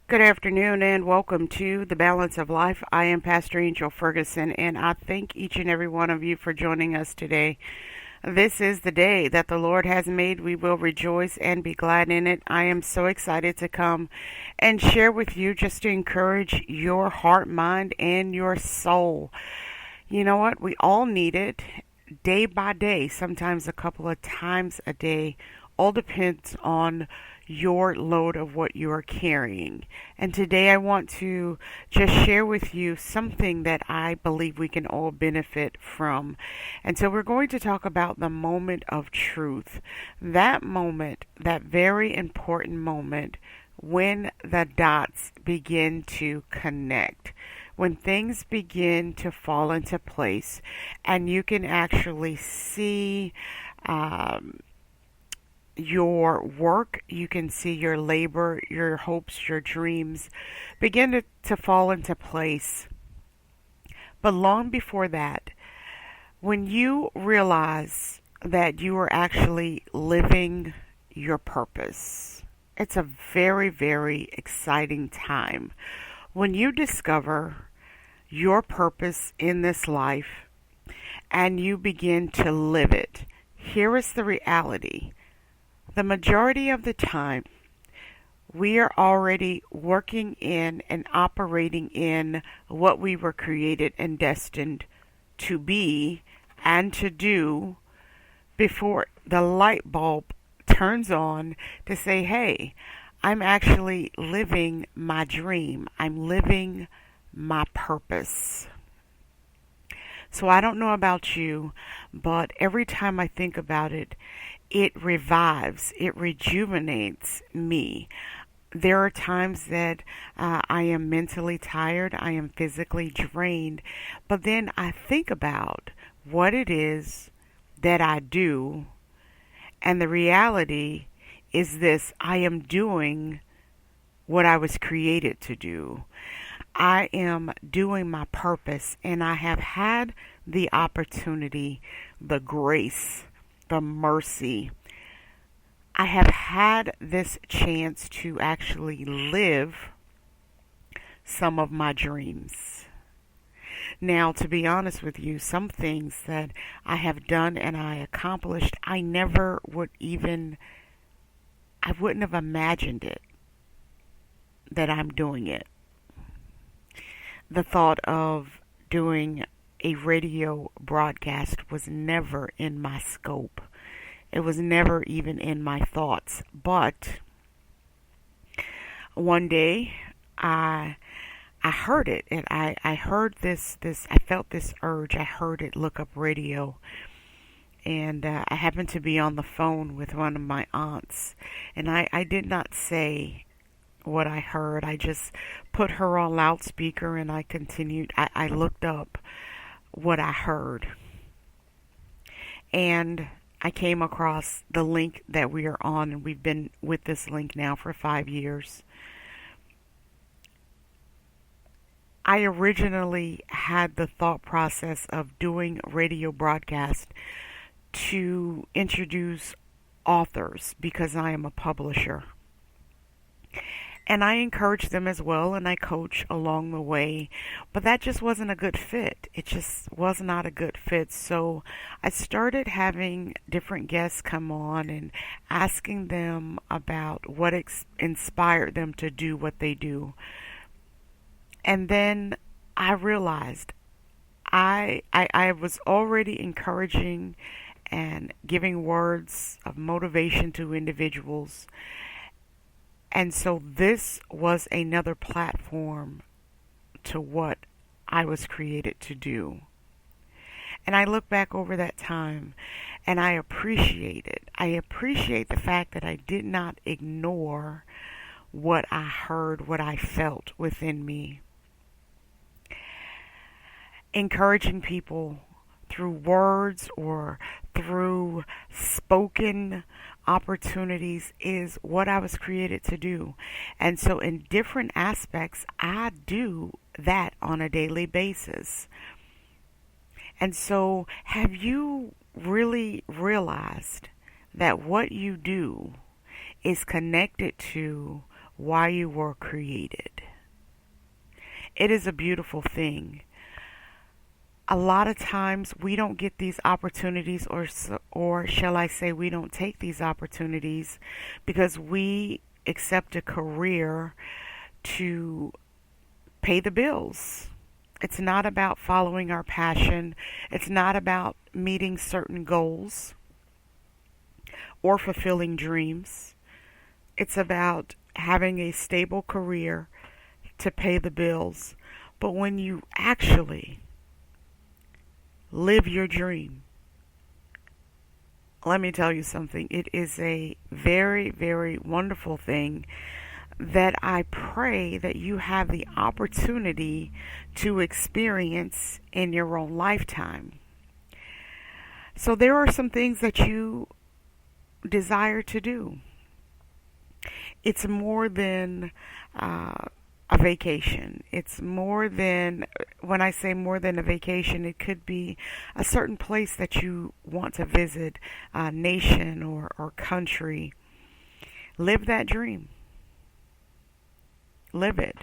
Good afternoon and welcome to The Balance of Life. I am Pastor Angel Ferguson and I thank each and every one of you for joining us today. This is the day that the Lord has made. We will rejoice and be glad in it. I am so excited to come and share with you just to encourage your heart, mind, and your soul. You know what? We all need it day by day, sometimes a couple of times a day. All depends on your load of what you are carrying. And today I want to just share with you something that I believe we can all benefit from. And so we're going to talk about the moment of truth. That moment, that very important moment when the dots begin to connect, when things begin to fall into place, and you can actually see um, your work, you can see your labor, your hopes, your dreams begin to fall into place. But long before that, when you realize that you are actually living your purpose, it's a very, very exciting time. When you discover your purpose in this life and you begin to live it, here is the reality. The majority of the time, we are already working in and operating in what we were created and destined to be and to do before the light bulb turns on to say, hey, I'm actually living my dream. I'm living my purpose. So I don't know about you, but every time I think about it, it revives, it rejuvenates me. There are times that I am mentally tired, I am physically drained, but then I think about what it is that I do, and the reality is this: I am doing what I was created to do. I am doing my purpose, and I have had the opportunity, the grace, the mercy. I have had this chance to actually live some of my dreams. Now, to be honest with you, some things that I have done and I accomplished, I wouldn't have imagined it that I'm doing it. The thought of doing a radio broadcast was never in my scope. It was never even in my thoughts. But one day I heard it, and I heard this I felt this urge. I heard it, look up radio, and I happened to be on the phone with one of my aunts, and I did not say what I heard. I just put her on loudspeaker and I continued. I looked up what I heard, and I came across the link that we are on, and we've been with this link now for 5 years. I originally had the thought process of doing radio broadcast to introduce authors because I am a publisher. And I encourage them as well, and I coach along the way. But that just wasn't a good fit. It just was not a good fit. So I started having different guests come on and asking them about what inspired them to do what they do. And then I realized I was already encouraging and giving words of motivation to individuals. And so this was another platform to what I was created to do. And I look back over that time and I appreciate it. I appreciate the fact that I did not ignore what I heard, what I felt within me. Encouraging people through words or through spoken opportunities is what I was created to do. And so, in different aspects, I do that on a daily basis. And so, have you really realized that what you do is connected to why you were created. It is a beautiful thing. A lot of times we don't get these opportunities, or shall I say we don't take these opportunities because we accept a career to pay the bills. It's not about following our passion. It's not about meeting certain goals or fulfilling dreams. It's about having a stable career to pay the bills. But when you actually live your dream, let me tell you something. It is a very, very wonderful thing that I pray that you have the opportunity to experience in your own lifetime. So there are some things that you desire to do. It's more than a vacation. It's more than, when I say more than a vacation, it could be a certain place that you want to visit, a nation or country. Live that dream. Live it.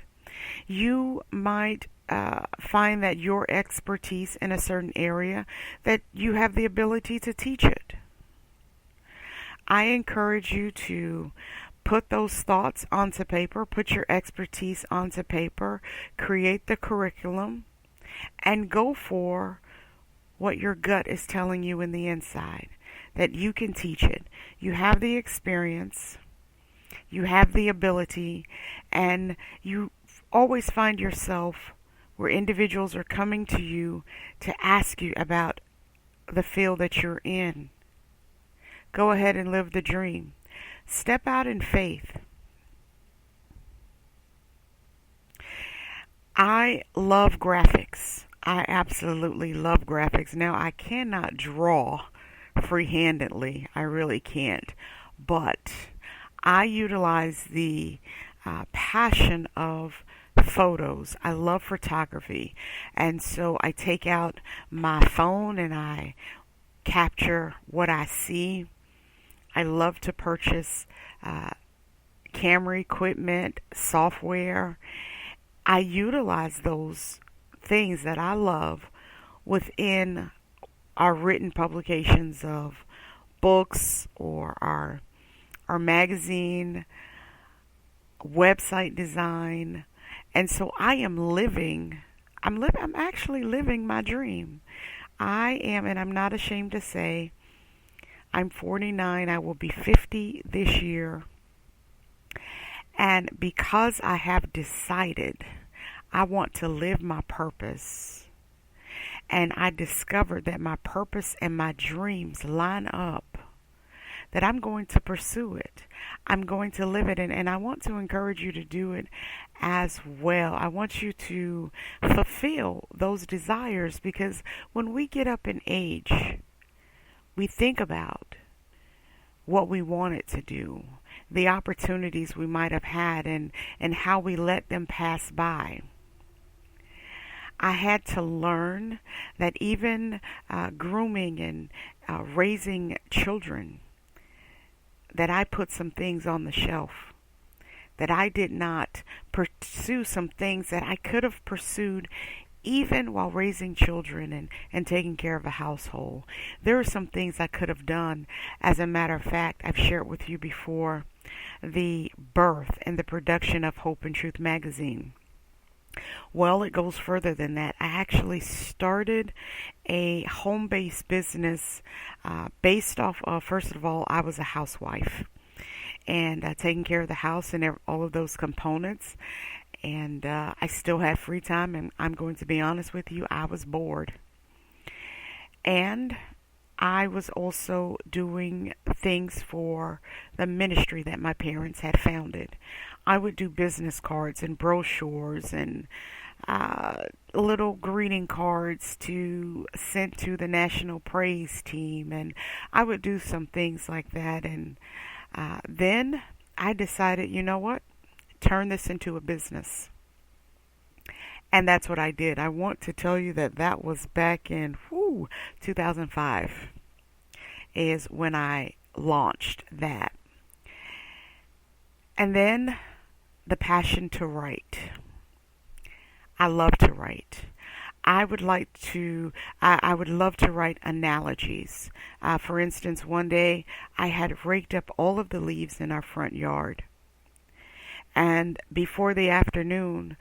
You might find that your expertise in a certain area, that you have the ability to teach it. I encourage you to put those thoughts onto paper, put your expertise onto paper, create the curriculum, and go for what your gut is telling you in the inside, that you can teach it. You have the experience, you have the ability, and you always find yourself where individuals are coming to you to ask you about the field that you're in. Go ahead and live the dream. Step out in faith. I love graphics. I absolutely love graphics. Now, I cannot draw freehandedly. I really can't. But I utilize the passion of photos. I love photography. And so I take out my phone and I capture what I see. I love to purchase camera equipment, software. I utilize those things that I love within our written publications of books or our magazine, website design. And so I am I'm actually living my dream. I am, and I'm not ashamed to say, I'm 49. I will be 50 this year. And because I have decided I want to live my purpose, and I discovered that my purpose and my dreams line up, that I'm going to pursue it. I'm going to live it. And I want to encourage you to do it as well. I want you to fulfill those desires, because when we get up in age, we think about what we wanted to do, the opportunities we might have had, and how we let them pass by. I had to learn that even grooming and raising children, that I put some things on the shelf, that I did not pursue some things that I could have pursued even while raising children and taking care of a household. There are some things I could have done. As a matter of fact, I've shared with you before the birth and the production of Hope and Truth magazine. Well, it goes further than that. I actually started a home-based business based off of, first of all, I was a housewife and taking care of the house and all of those components. And I still had free time, and I'm going to be honest with you, I was bored. And I was also doing things for the ministry that my parents had founded. I would do business cards and brochures and little greeting cards to send to the National Praise Team, and I would do some things like that. And then I decided, you know what? Turn this into a business. And that's what I did. I want to tell you that was back in 2005 is when I launched that. And then the passion to write. I love to write. I would like to, I would love to write analogies. For instance, one day I had raked up all of the leaves in our front yard. And before the afternoon,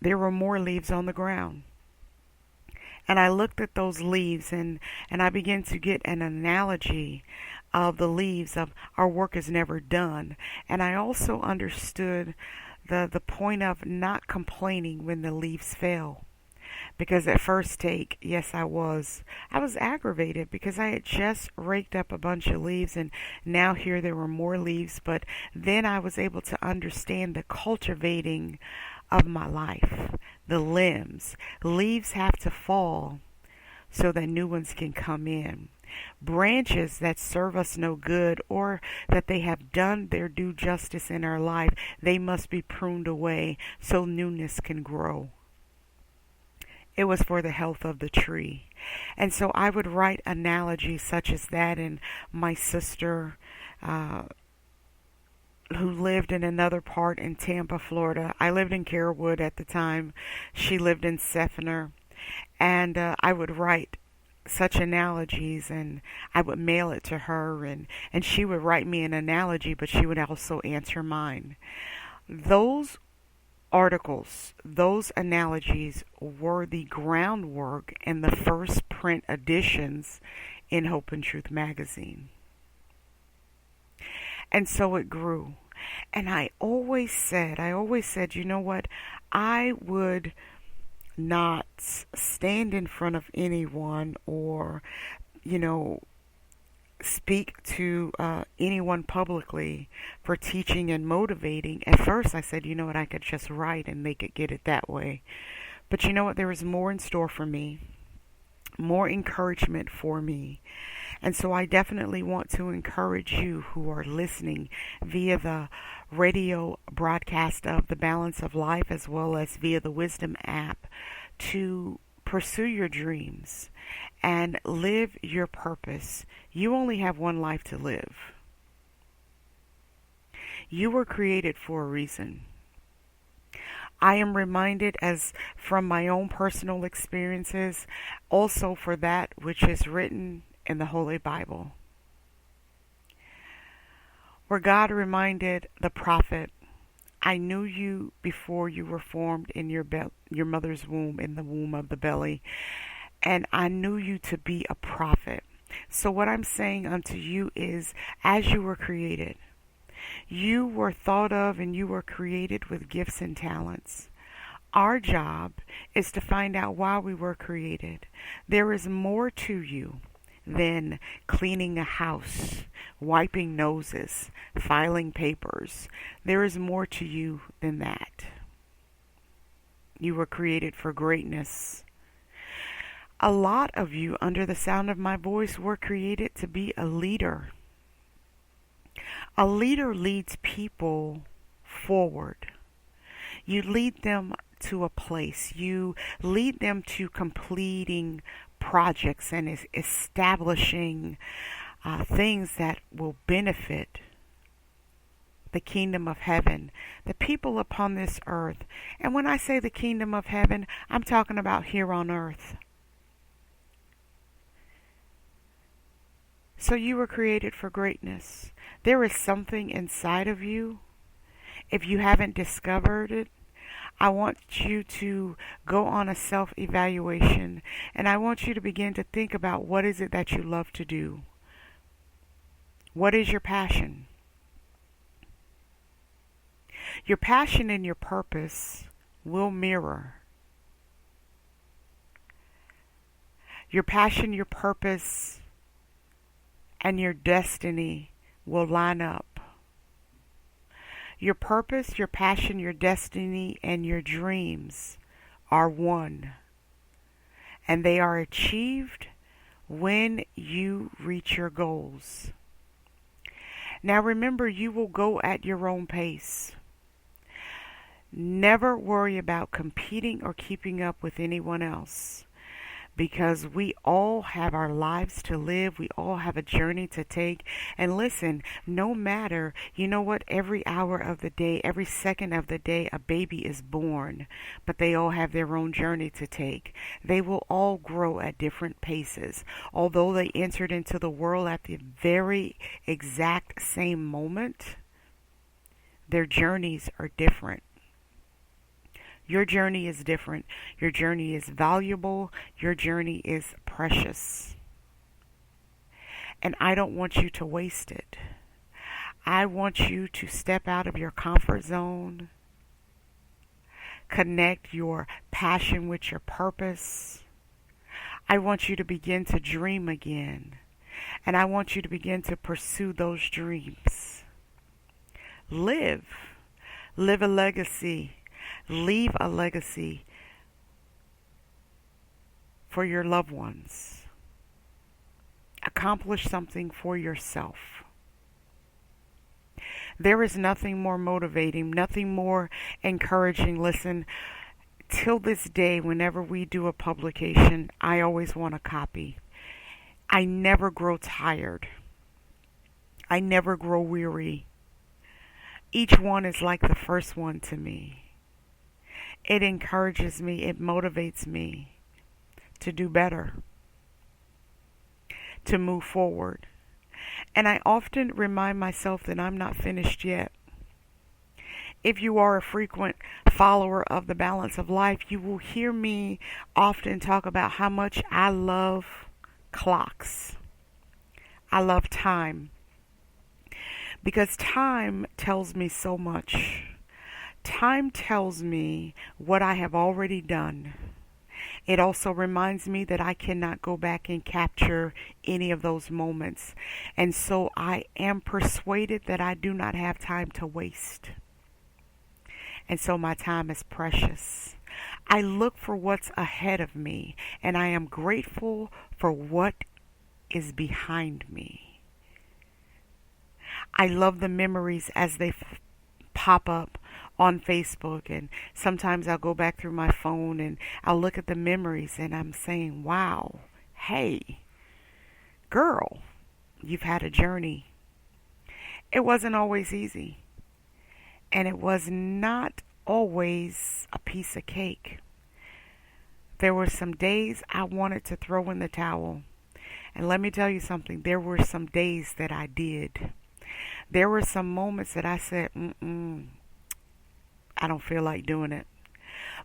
there were more leaves on the ground. And I looked at those leaves and I began to get an analogy of the leaves of our work is never done. And I also understood the point of not complaining when the leaves fell. Because at first take, yes, I was. I was aggravated because I had just raked up a bunch of leaves and now here there were more leaves. But then I was able to understand the cultivating of my life, the limbs. Leaves have to fall so that new ones can come in. Branches that serve us no good or that they have done their due justice in our life, they must be pruned away so newness can grow. It was for the health of the tree. And so I would write analogies such as that. And my sister, who lived in another part in Tampa, Florida, I lived in Carrollwood at the time. She lived in Seffner. And I would write such analogies and I would mail it to her and she would write me an analogy, but she would also answer mine. Those articles, those analogies were the groundwork in the first print editions in Hope and Truth magazine. And so it grew. And I always said, you know what? I would not stand in front of anyone or, you know, speak to anyone publicly for teaching and motivating. At first I said, you know what, I could just write and they could get it that way. But you know what, there was more in store for me, more encouragement for me. And so I definitely want to encourage you who are listening via the radio broadcast of The Balance of Life as well as via the Wisdom app to pursue your dreams and live your purpose. You only have one life to live. You were created for a reason. I am reminded as from my own personal experiences, also for that which is written in the Holy Bible, where God reminded the prophet, I knew you before you were formed in your mother's womb, in the womb of the belly, and I knew you to be a prophet. So what I'm saying unto you is, as you were created, you were thought of and you were created with gifts and talents. Our job is to find out why we were created. There is more to you than cleaning a house, wiping noses, filing papers. There is more to you than that. You were created for greatness. A lot of you, under the sound of my voice, were created to be a leader. A leader leads people forward. You lead them to a place. You lead them to completing projects and establishing things that will benefit the kingdom of heaven, the people upon this earth. And when I say the kingdom of heaven, I'm talking about here on earth. So you were created for greatness. There is something inside of you. If you haven't discovered it, I want you to go on a self-evaluation, and I want you to begin to think about what is it that you love to do. What is your passion? Your passion and your purpose will mirror. Your passion, your purpose, and your destiny will line up. Your purpose, your passion, your destiny, and your dreams are one. And they are achieved when you reach your goals. Now remember, you will go at your own pace. Never worry about competing or keeping up with anyone else. because we all have our lives to live. We all have a journey to take. And listen, no matter, you know what, every hour of the day, every second of the day, a baby is born, but they all have their own journey to take. They will all grow at different paces. Although they entered into the world at the very exact same moment, their journeys are different. Your journey is different. Your journey is valuable. Your journey is precious. And I don't want you to waste it. I want you to step out of your comfort zone, connect your passion with your purpose. I want you to begin to dream again. And I want you to begin to pursue those dreams. Live. Live a legacy. Leave a legacy for your loved ones. Accomplish something for yourself. There is nothing more motivating, nothing more encouraging. Listen, till this day, whenever we do a publication, I always want a copy. I never grow tired. I never grow weary. Each one is like the first one to me. It encourages me, it motivates me to do better, to move forward. And I often remind myself that I'm not finished yet. If you are a frequent follower of the Balance of Life, you will hear me often talk about how much I love clocks. I love time. Because time tells me so much. Time tells me what I have already done. It also reminds me that I cannot go back and capture any of those moments. And so I am persuaded that I do not have time to waste. And so my time is precious. I look for what's ahead of me, and I am grateful for what is behind me. I love the memories as they pop up on Facebook, and sometimes I'll go back through my phone and I'll look at the memories and I'm saying, wow, hey, girl, you've had a journey. It wasn't always easy, and it was not always a piece of cake. There were some days I wanted to throw in the towel, and let me tell you something, there were some days that I did. There were some moments that I said, I don't feel like doing it.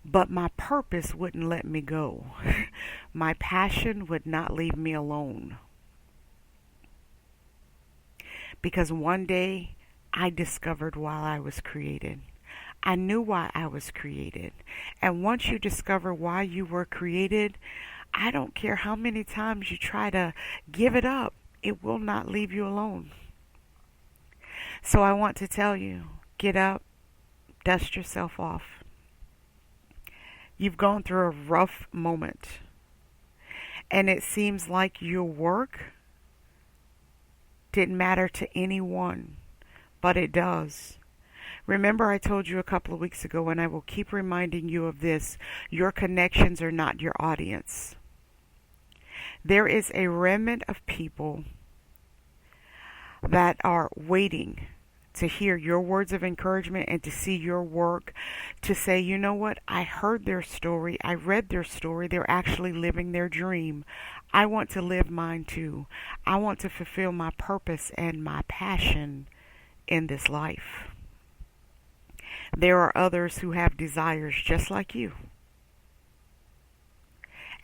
But my purpose wouldn't let me go. My passion would not leave me alone. Because one day I discovered why I was created. I knew why I was created. And once you discover why you were created, I don't care how many times you try to give it up, it will not leave you alone. So I want to tell you, get up, dust yourself off. You've gone through a rough moment, and it seems like your work didn't matter to anyone, but it does. Remember, I told you a couple of weeks ago, and I will keep reminding you of this, your connections are not your audience. There is a remnant of people that are waiting to hear your words of encouragement and to see your work, to say, you know what, I heard their story, I read their story, they're actually living their dream. I want to live mine too. I want to fulfill my purpose and my passion in this life. There are others who have desires just like you.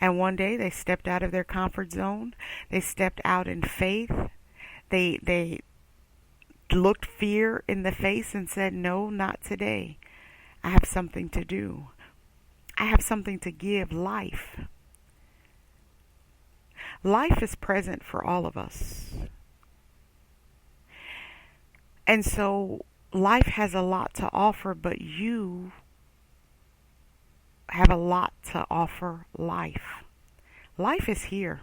And one day they stepped out of their comfort zone. They stepped out in faith. They looked fear in the face and said, no, not today. I have something to do. I have something to give life. Life is present for all of us. And so life has a lot to offer, but you have a lot to offer life. Life is here.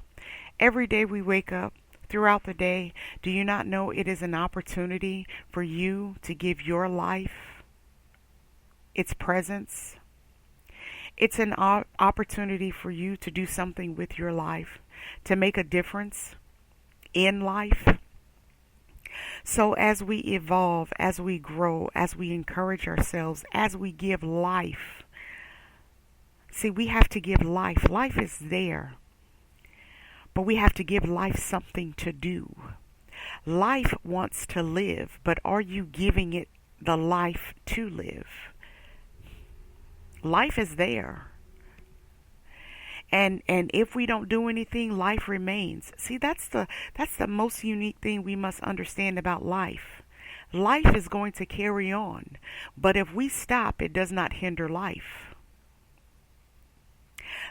Every day we wake up, throughout the day, do you not know it is an opportunity for you to give your life its presence? It's an opportunity for you to do something with your life, to make a difference in life. So as we evolve, as we grow, as we encourage ourselves, as we give life, see, we have to give life. Life is there, but we have to give life something to do. Life wants to live, but are you giving it the life to live? Life is there. And if we don't do anything, life remains. See, that's the most unique thing we must understand about life. Life is going to carry on, but if we stop, it does not hinder life.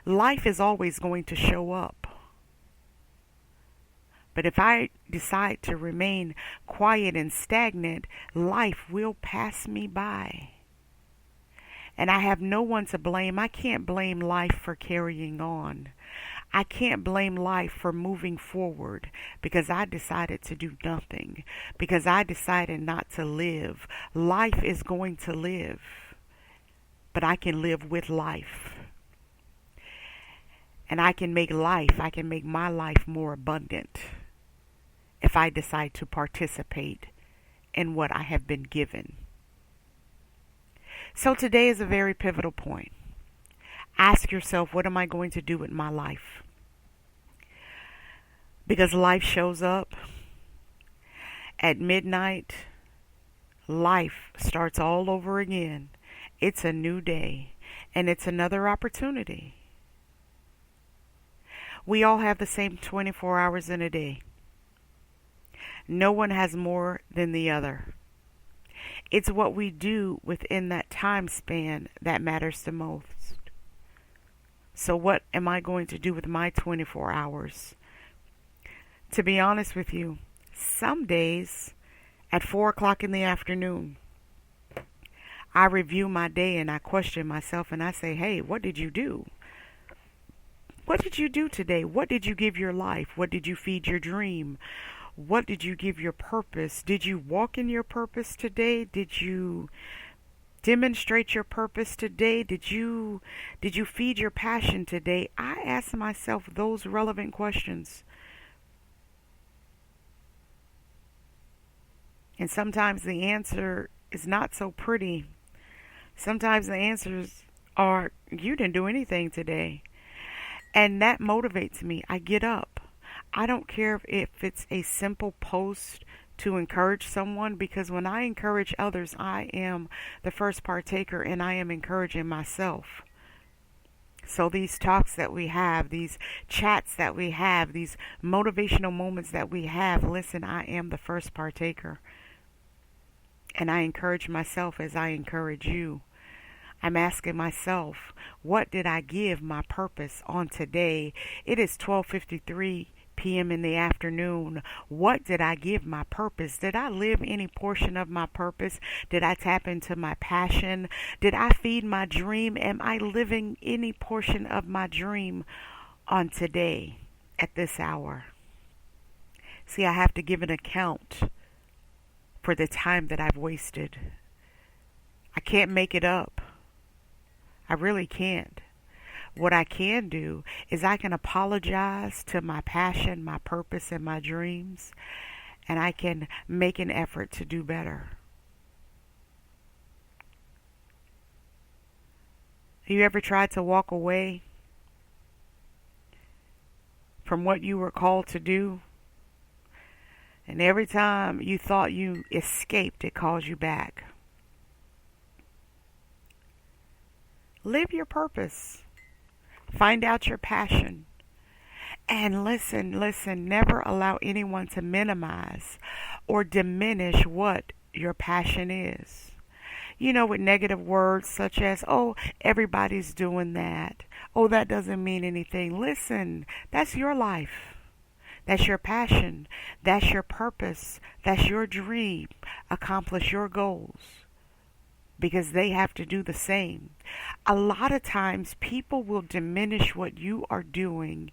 Life is always going to show up. But if I decide to remain quiet and stagnant, life will pass me by. And I have no one to blame. I can't blame life for carrying on. I can't blame life for moving forward because I decided to do nothing, because I decided not to live. Life is going to live, but I can live with life. And I can make my life more abundant if I decide to participate in what I have been given. So today is a very pivotal point. Ask yourself, what am I going to do with my life? Because life shows up at midnight. Life starts all over again. It's a new day, and it's another opportunity. We all have the same 24 hours in a day. No one has more than the other. It's what we do within that time span that matters the most. So what am I going to do with my 24 hours? To be honest with you, some days at 4 o'clock in the afternoon, I review my day and I question myself and I say, hey, what did you do? What did you do today? What did you give your life? What did you feed your dream? What did you give your purpose? Did you walk in your purpose today? Did you demonstrate your purpose today? Did you feed your passion today? I ask myself those relevant questions. And sometimes the answer is not so pretty. Sometimes the answers are, you didn't do anything today. And that motivates me. I get up. I don't care if it's a simple post to encourage someone, because when I encourage others, I am the first partaker and I am encouraging myself. So these talks that we have, these chats that we have, these motivational moments that we have, listen, I am the first partaker. And I encourage myself as I encourage you. I'm asking myself, what did I give my purpose on today? It is 12:53 p.m. in the afternoon. What did I give my purpose? Did I live any portion of my purpose? Did I tap into my passion? Did I feed my dream? Am I living any portion of my dream on today at this hour? See, I have to give an account for the time that I've wasted. I can't make it up. I really can't. What I can do is I can apologize to my passion, my purpose, and my dreams, and I can make an effort to do better. Have you ever tried to walk away from what you were called to do? And every time you thought you escaped, it calls you back. Live your purpose. Find out your passion. And listen, never allow anyone to minimize or diminish what your passion is. You know, with negative words such as, oh, everybody's doing that. Oh, that doesn't mean anything. Listen, that's your life. That's your passion. That's your purpose. That's your dream. Accomplish your goals, because they have to do the same. A lot of times people will diminish what you are doing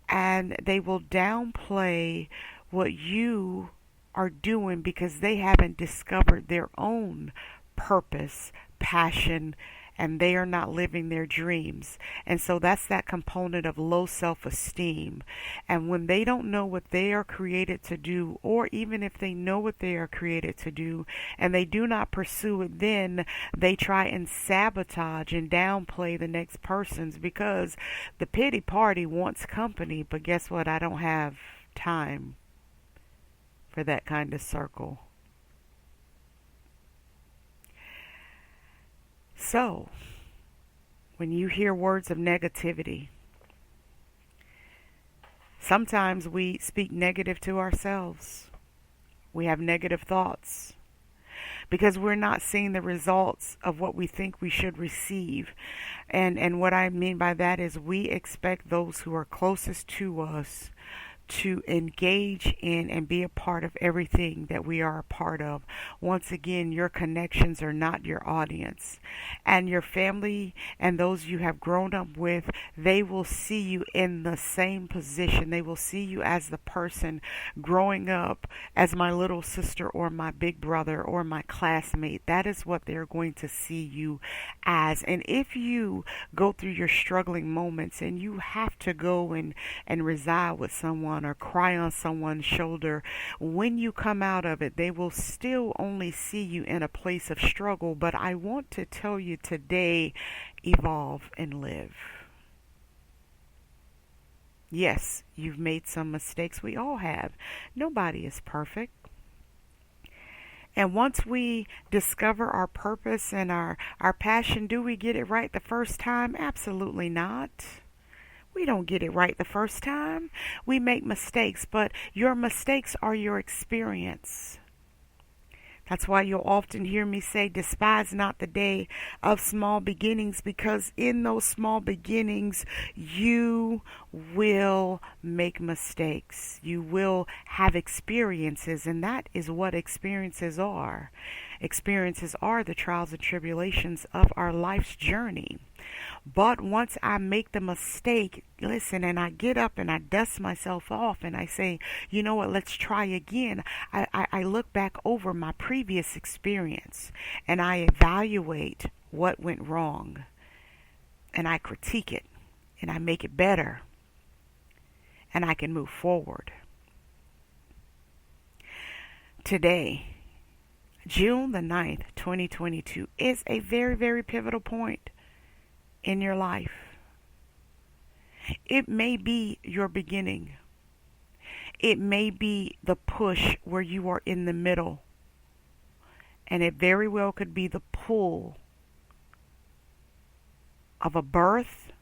and they will downplay what you are doing because they haven't discovered their own purpose, passion, and they are not living their dreams. And so that's that component of low self-esteem. And when they don't know what they are created to do, or even if they know what they are created to do and they do not pursue it, then they try and sabotage and downplay the next person's, because the pity party wants company. But guess what? I don't have time for that kind of circle. So, when you hear words of negativity, sometimes we speak negative to ourselves. We have negative thoughts because we're not seeing the results of what we think we should receive. And what I mean by that is we expect those who are closest to us to engage in and be a part of everything that we are a part of. Once again, your connections are not your audience. And your family and those you have grown up with, they will see you in the same position. They will see you as the person growing up as my little sister or my big brother or my classmate. That is what they're going to see you as. And if you go through your struggling moments and you have to go and reside with someone or cry on someone's shoulder, when you come out of it, they will still only see you in a place of struggle. But I want to tell you today, evolve and live. Yes, you've made some mistakes. We all have. Nobody is perfect. And once we discover our purpose and our passion, do we get it right the first time? Absolutely not. We don't get it right the first time. We make mistakes, but your mistakes are your experience. That's why you'll often hear me say, despise not the day of small beginnings, because in those small beginnings, you will make mistakes. You will have experiences, and that is what experiences are. Experiences are the trials and tribulations of our life's journey. But once I make the mistake, listen, and I get up and I dust myself off and I say, you know what, let's try again. I look back over my previous experience and I evaluate what went wrong and I critique it and I make it better and I can move forward. Today, June the 9th, 2022 is a very, very pivotal point in your life. It may be your beginning. It may be the push where you are in the middle. And it very well could be the pull of a birth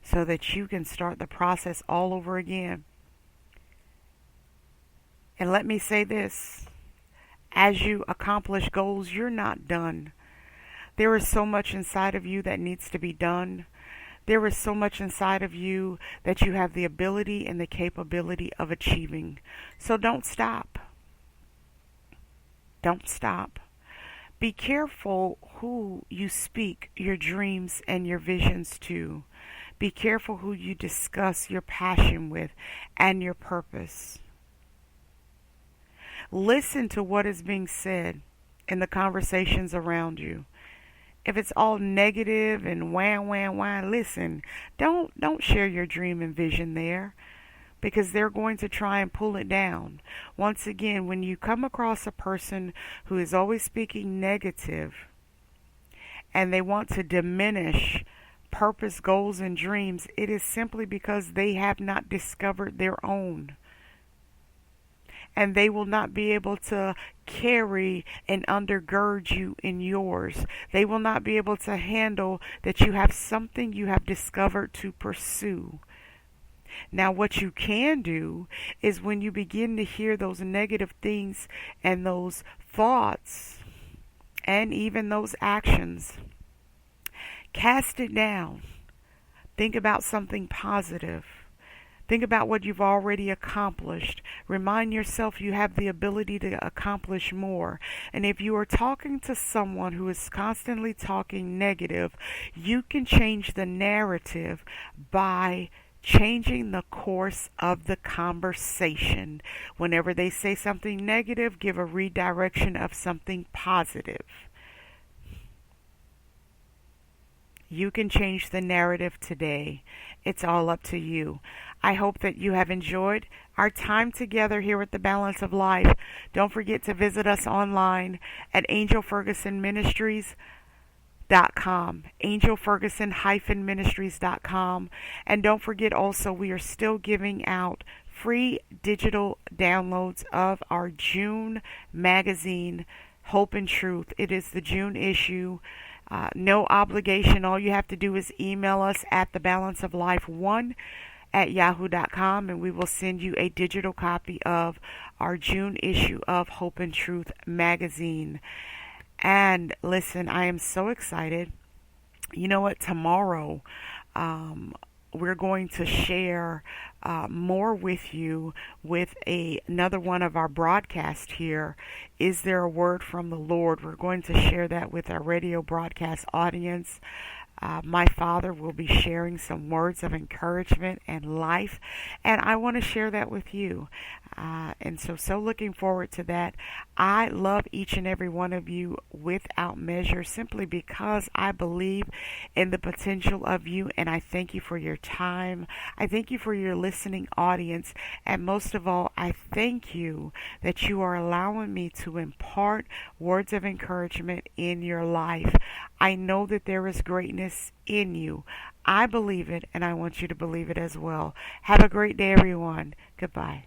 so that you can start the process all over again. And let me say this, as you accomplish goals, you're not done. There is so much inside of you that needs to be done. There is so much inside of you that you have the ability and the capability of achieving. So don't stop. Don't stop. Be careful who you speak your dreams and your visions to. Be careful who you discuss your passion with and your purpose. Listen to what is being said in the conversations around you. If it's all negative and wah, listen, don't share your dream and vision there, because they're going to try and pull it down. Once again, when you come across a person who is always speaking negative and they want to diminish purpose, goals, and dreams, it is simply because they have not discovered their own. And they will not be able to carry and undergird you in yours. They will not be able to handle that you have something you have discovered to pursue. Now, what you can do is when you begin to hear those negative things and those thoughts and even those actions, cast it down. Think about something positive. Think about what you've already accomplished. Remind yourself you have the ability to accomplish more. And if you are talking to someone who is constantly talking negative, you can change the narrative by changing the course of the conversation. Whenever they say something negative, give a redirection of something positive. You can change the narrative today. It's all up to you. I hope that you have enjoyed our time together here at the Balance of Life. Don't forget to visit us online at angelfergusonministries.com, angelferguson-ministries.com. And don't forget also, we are still giving out free digital downloads of our June magazine, Hope and Truth. It is the June issue. No obligation. All you have to do is email us at thebalanceoflife1@yahoo.com, and we will send you a digital copy of our June issue of Hope and Truth magazine. And listen, I am so excited. You know what? Tomorrow, we're going to share more with you with another one of our broadcasts here. Is there a word from the Lord? We're going to share that with our radio broadcast audience. My father will be sharing some words of encouragement and life, and I want to share that with you. And so looking forward to that. I love each and every one of you without measure, simply because I believe in the potential of you, and I thank you for your time. I thank you for your listening audience, and most of all, I thank you that you are allowing me to impart words of encouragement in your life. I know that there is greatness in you. I believe it, and I want you to believe it as well. Have a great day, everyone. Goodbye.